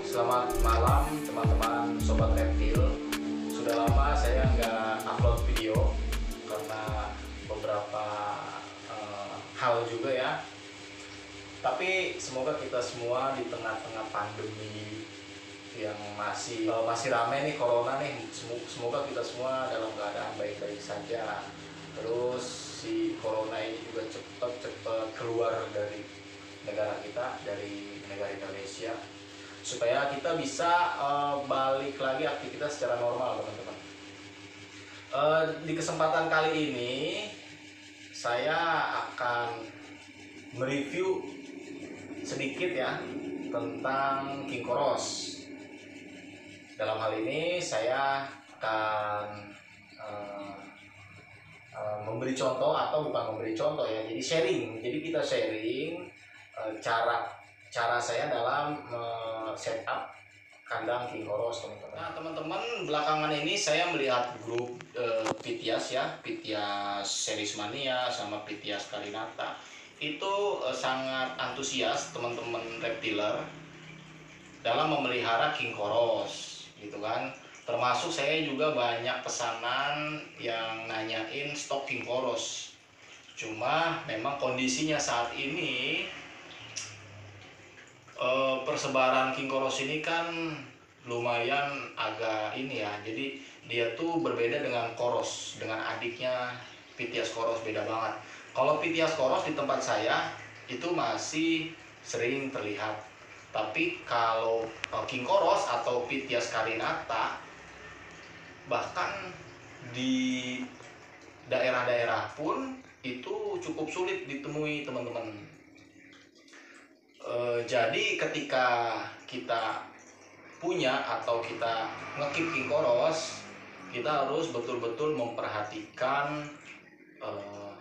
Selamat malam teman-teman sobat reptil. Sudah lama saya nggak upload video karena beberapa hal juga ya. Tapi semoga kita semua di tengah-tengah pandemi yang masih ramai nih, corona nih, semoga kita semua dalam keadaan baik-baik saja. Terus si corona ini juga cepat keluar dari negara kita, dari negara Indonesia, supaya kita bisa balik lagi aktivitas secara normal, teman-teman. Di kesempatan kali ini saya akan mereview sedikit ya tentang king koros. Dalam hal ini saya akan memberi contoh, atau bukan memberi contoh ya, jadi sharing. Jadi kita sharing cara saya dalam setup kandang king koros, teman-teman. Nah, teman-teman, belakangan ini saya melihat grup Pithias ya, Pithias Serismania sama Pithias Carinata itu sangat antusias teman-teman reptiler dalam memelihara king koros gitu kan. Termasuk saya juga banyak pesanan yang nanyain stok king koros. Cuma memang kondisinya saat ini persebaran king koros ini kan lumayan agak ini ya. Jadi dia tuh berbeda dengan koros, dengan adiknya Pithias koros, beda banget. Kalau Pithias koros di tempat saya itu masih sering terlihat. Tapi kalau king koros atau Pithias Carinata, bahkan di daerah-daerah pun itu cukup sulit ditemui, teman-teman. Jadi ketika kita punya atau kita ngekip king koros, kita harus betul-betul memperhatikan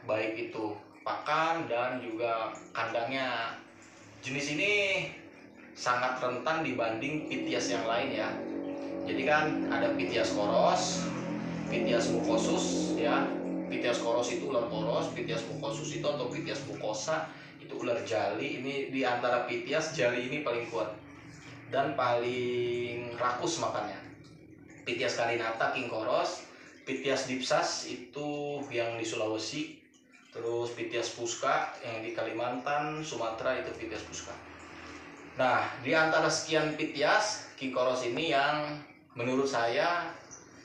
baik itu pakan dan juga kandangnya. Jenis ini sangat rentan dibanding Pithias yang lain ya. Jadi kan ada Pithias koros, Pithias mucosus ya. Pithias koros itu ular koros, Pithias mucosus itu atau Pithias mucosa itu ular jali. Ini di antara Pithias, jali ini paling kuat dan paling rakus makannya. Pithias Carinata king koros, Pithias dipsas itu yang di Sulawesi, terus Pithias pusca yang di Kalimantan, Sumatera itu Pithias pusca. Nah, di antara sekian Pithias, king koros ini yang menurut saya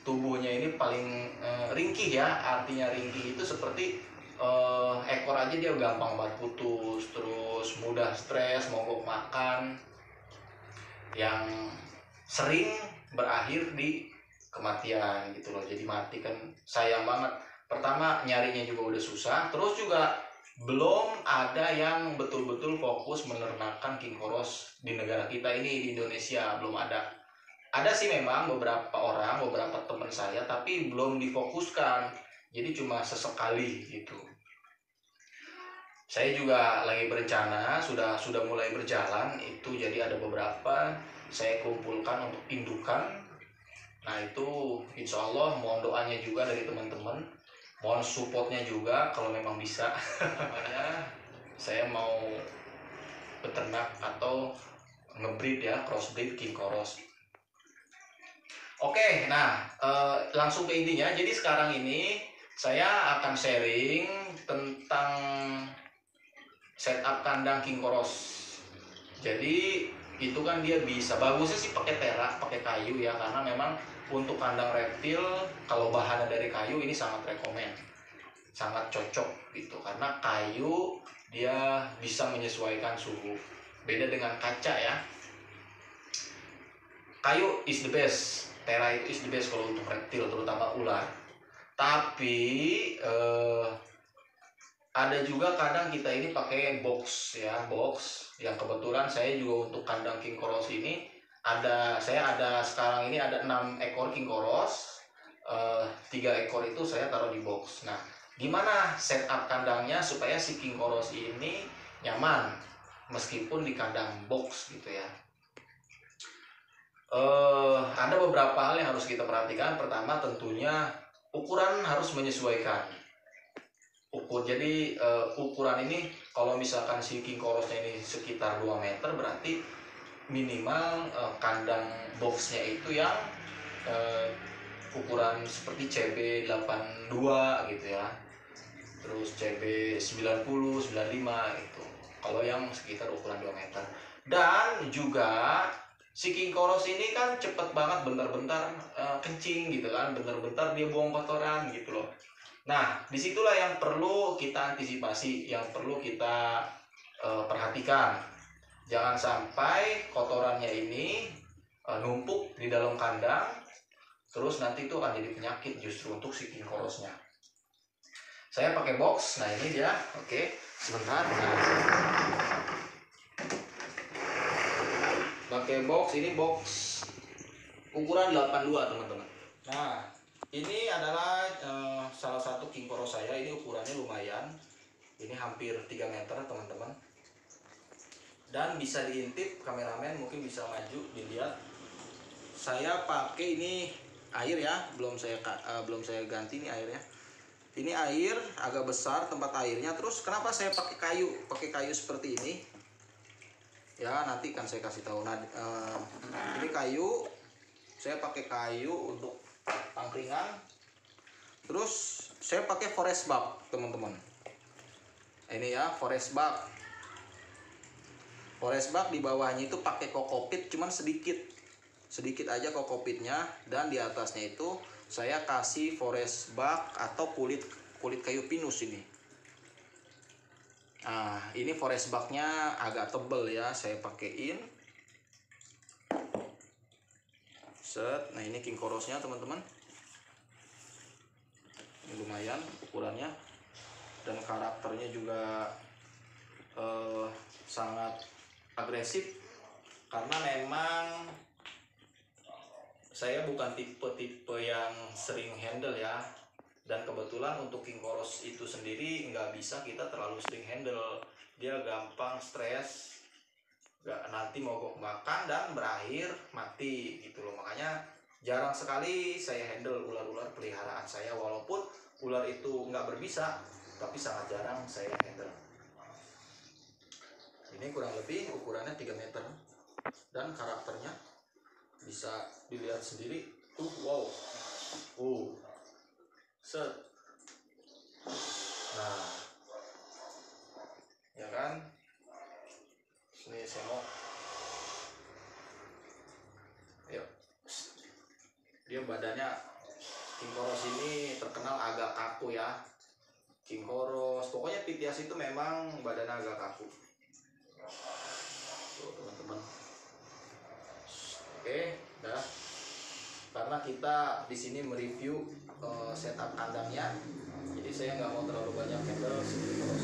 tubuhnya ini paling ringkih ya. Artinya ringkih itu seperti ekor aja dia gampang banget putus, terus mudah stres, mogok makan, yang sering berakhir di kematian gitu loh. Jadi mati kan sayang banget. Pertama nyarinya juga udah susah, terus juga belum ada yang betul-betul fokus menernakan king koros di negara kita ini, di Indonesia belum ada. Ada sih memang beberapa orang, beberapa teman saya, tapi belum difokuskan. Jadi cuma sesekali gitu. Saya juga lagi berencana, sudah mulai berjalan itu, jadi ada beberapa saya kumpulkan untuk indukan. Nah itu insya Allah mohon doanya juga dari teman-teman, mohon supportnya juga kalau memang bisa. Saya mau beternak atau ngebreed ya, crossbreed king koros. Oke, nah langsung ke intinya. Jadi sekarang ini saya akan sharing tentang setup kandang king koros. Jadi itu kan dia bisa, bagusnya sih pakai terak, pakai kayu ya, karena memang untuk kandang reptil kalau bahannya dari kayu ini sangat rekomen, sangat cocok gitu, karena kayu dia bisa menyesuaikan suhu. Beda dengan kaca ya. Kayu is the best, tera itu is the best kalau untuk reptil, terutama ular. Tapi Ada juga kadang kita ini pakai box ya, box yang kebetulan saya juga untuk kandang king koros ini saya ada sekarang ini ada 6 ekor king koros, 3 ekor itu saya taruh di box. Nah, gimana setup kandangnya supaya si king koros ini nyaman meskipun di kandang box gitu ya. Ada beberapa hal yang harus kita perhatikan. Pertama tentunya ukuran harus menyesuaikan. Jadi ukuran ini kalau misalkan si king korosnya ini sekitar 2 meter, berarti minimal kandang boxnya itu yang ukuran seperti CB82 gitu ya, terus CB90, 95 gitu kalau yang sekitar ukuran 2 meter. Dan juga si king koros ini kan cepet banget bentar-bentar kencing gitu kan, bentar-bentar dia buang kotoran gitu loh. Nah, disitulah yang perlu kita antisipasi, yang perlu kita perhatikan. Jangan sampai kotorannya ini numpuk di dalam kandang, terus nanti itu akan jadi penyakit justru untuk si king korosnya. Saya pakai box, nah ini dia, oke, sebentar. Nah, pakai box, ini box ukuran 82 teman-teman. Nah, ini adalah salah satu king koros saya. Ini ukurannya lumayan, ini hampir 3 meter teman-teman, dan bisa diintip, kameramen mungkin bisa maju dilihat. Saya pakai ini air ya, belum saya ganti ini airnya. Ini air agak besar tempat airnya. Terus kenapa saya pakai kayu seperti ini ya, nanti kan saya kasih tahu. Nah, ini kayu, saya pakai kayu untuk angkringan. Terus saya pakai forest bark teman-teman. Ini ya forest bark. Forest bark di bawahnya itu pakai kokopit, cuman sedikit aja kokopitnya, dan di atasnya itu saya kasih forest bark atau kulit kayu pinus ini. Nah, ini forest barknya agak tebel ya, saya pakein. Set. Nah, ini king korosnya teman-teman. Ini lumayan ukurannya, dan karakternya juga sangat agresif, karena memang saya bukan tipe yang sering handle ya, dan kebetulan untuk king koros itu sendiri nggak bisa kita terlalu sering handle. Dia gampang stres, nanti mogok makan dan berakhir mati gitu loh. Makanya jarang sekali saya handle ular-ular peliharaan saya, walaupun ular itu nggak berbisa, tapi sangat jarang saya handle. Ini kurang lebih ukurannya 3 meter, dan karakternya bisa dilihat sendiri tuh. Wow, set. Nah, ya kan, ini saya mau, yuk. Dia badannya, king koros ini terkenal agak kaku ya. King koros, pokoknya Pythias itu memang badannya agak kaku. Tuh teman-teman. Oke, dah. Karena kita di sini mereview setup kandangnya, jadi saya nggak mau terlalu banyak handle seperti koros.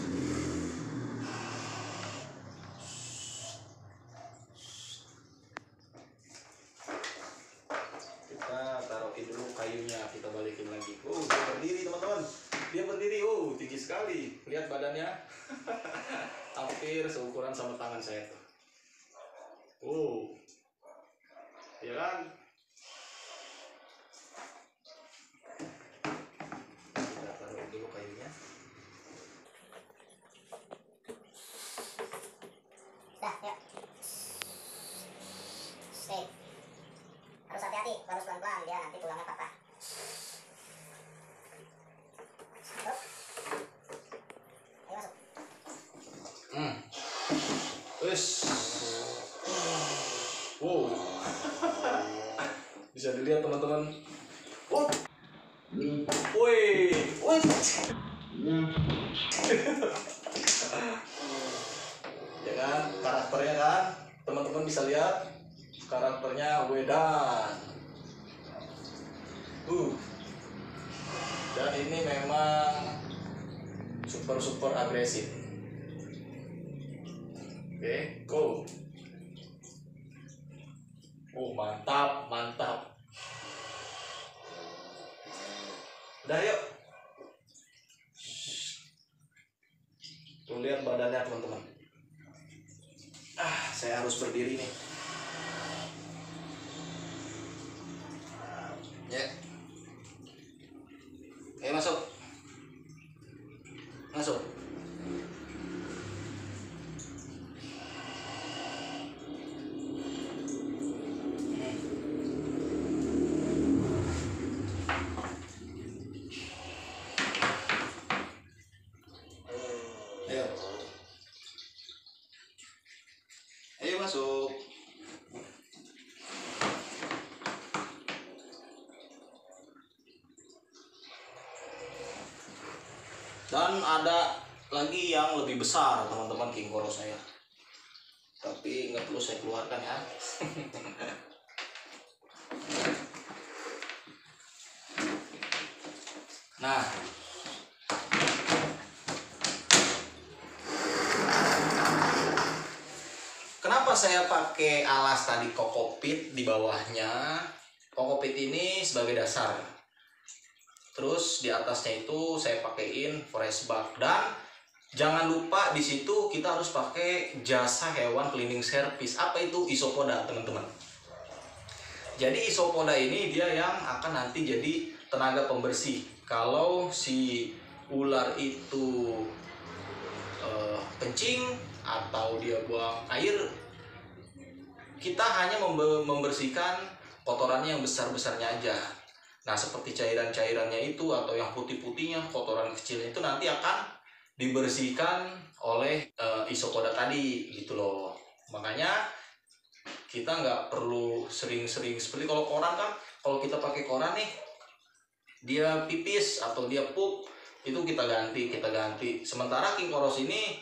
Kita taruhin dulu kayunya, kita balikin lagi. Dia berdiri teman-teman. Dia berdiri, tinggi sekali. Lihat badannya, hampir seukuran sama tangan saya tuh. Ya kan? Kita taruh dulu kayunya. Dah, yuk. Oke. Harus hati-hati, harus pelan-pelan, dia nanti tulangnya patah. Terus. Ayo masuk. Wes. Bisa dilihat teman-teman. Woi. Ya kan, karakternya kan, teman-teman bisa lihat karakternya wedan. Dan ini memang super agresif. Oke, go. Mantap. Udah yuk. Tuh lihat badannya teman-teman. Saya harus berdiri nih. Ya. Ayo masuk. Ayo masuk. Dan ada lagi yang lebih besar teman-teman king koros saya, tapi nggak perlu saya keluarkan ya. Nah, kenapa saya pakai alas tadi kokopit di bawahnya? Kokopit ini sebagai dasar. Terus di atasnya itu saya pakaiin forest bag, dan jangan lupa di situ kita harus pakai jasa hewan cleaning service. Apa itu? Isopoda, teman-teman. Jadi isopoda ini dia yang akan nanti jadi tenaga pembersih. Kalau si ular itu kencing atau dia buang air, kita hanya membersihkan kotorannya yang besar-besarnya aja. Nah, seperti cairan-cairannya itu atau yang putih-putihnya, kotoran kecilnya itu nanti akan dibersihkan oleh isopoda tadi gitu loh. Makanya kita nggak perlu sering-sering seperti kalau koran kan, kalau kita pakai koran nih, dia pipis atau dia pup, itu kita ganti. Sementara king koros ini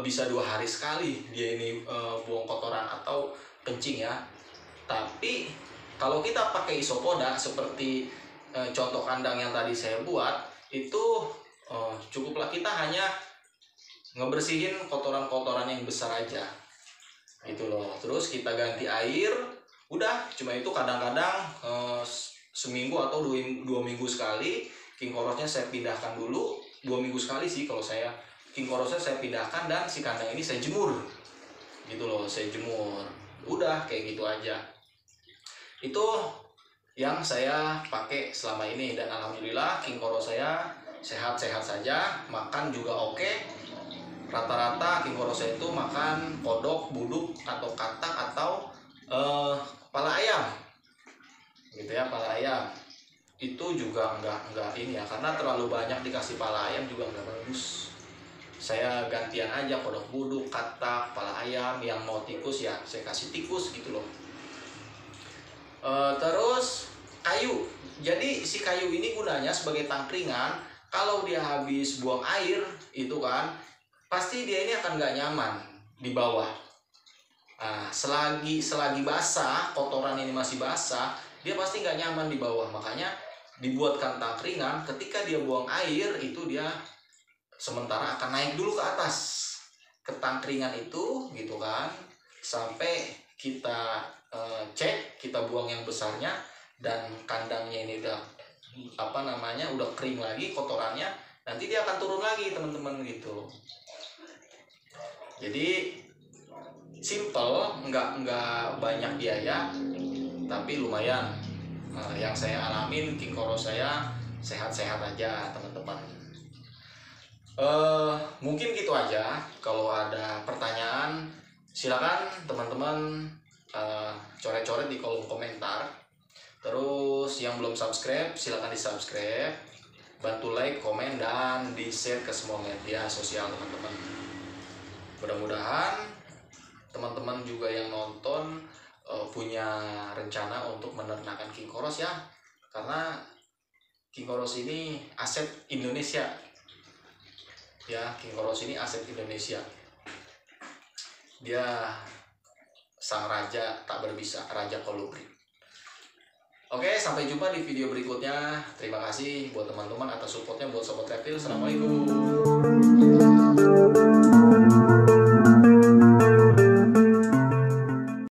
bisa 2 hari sekali dia ini buang kotoran atau kencing ya. Tapi kalau kita pakai isopoda seperti contoh kandang yang tadi saya buat, itu cukuplah kita hanya ngebersihin kotoran-kotoran yang besar aja gitu loh. Terus kita ganti air, udah cuma itu. Kadang-kadang seminggu atau 2 minggu sekali king korosnya saya pindahkan dulu. 2 minggu sekali sih kalau saya. King korosnya saya pindahkan dan si kandang ini saya jemur gitu loh, saya jemur. Udah kayak gitu aja. Itu yang saya pakai selama ini, dan alhamdulillah king koros saya sehat-sehat saja, makan juga oke. Rata-rata king koros saya itu makan kodok, buduk atau katak atau kepala ayam gitu ya. Kepala ayam itu juga enggak ini ya, karena terlalu banyak dikasih kepala ayam juga enggak bagus. Saya gantian aja kodok, buduk, katak, kepala ayam. Yang mau tikus ya saya kasih tikus gitu loh. Terus kayu. Jadi si kayu ini gunanya sebagai tangkringan. Kalau dia habis buang air itu kan, pasti dia ini akan nggak nyaman di bawah. Nah, selagi basah, kotoran ini masih basah, dia pasti nggak nyaman di bawah. Makanya dibuatkan tangkringan. Ketika dia buang air itu dia sementara akan naik dulu ke atas ke tangkringan itu gitu kan, sampai kita cek, kita buang yang besarnya, dan kandangnya ini udah udah kering lagi kotorannya, nanti dia akan turun lagi teman-teman gitu. Jadi simple, nggak banyak biaya, tapi lumayan. Yang saya alamin king koros saya sehat-sehat aja teman-teman. Mungkin gitu aja. Kalau ada pertanyaan silakan teman-teman coret-coret di kolom komentar. Terus yang belum subscribe silakan di subscribe, bantu like, komen, dan di share ke semua media sosial teman-teman. Mudah-mudahan teman-teman juga yang nonton punya rencana untuk menernakan king koros ya, karena king koros ini aset Indonesia ya. King koros ini aset Indonesia. Dia sang raja tak berbisa, raja kolibri. Oke, sampai jumpa di video berikutnya. Terima kasih buat teman-teman atas supportnya buat Sobat Reptil. Assalamualaikum.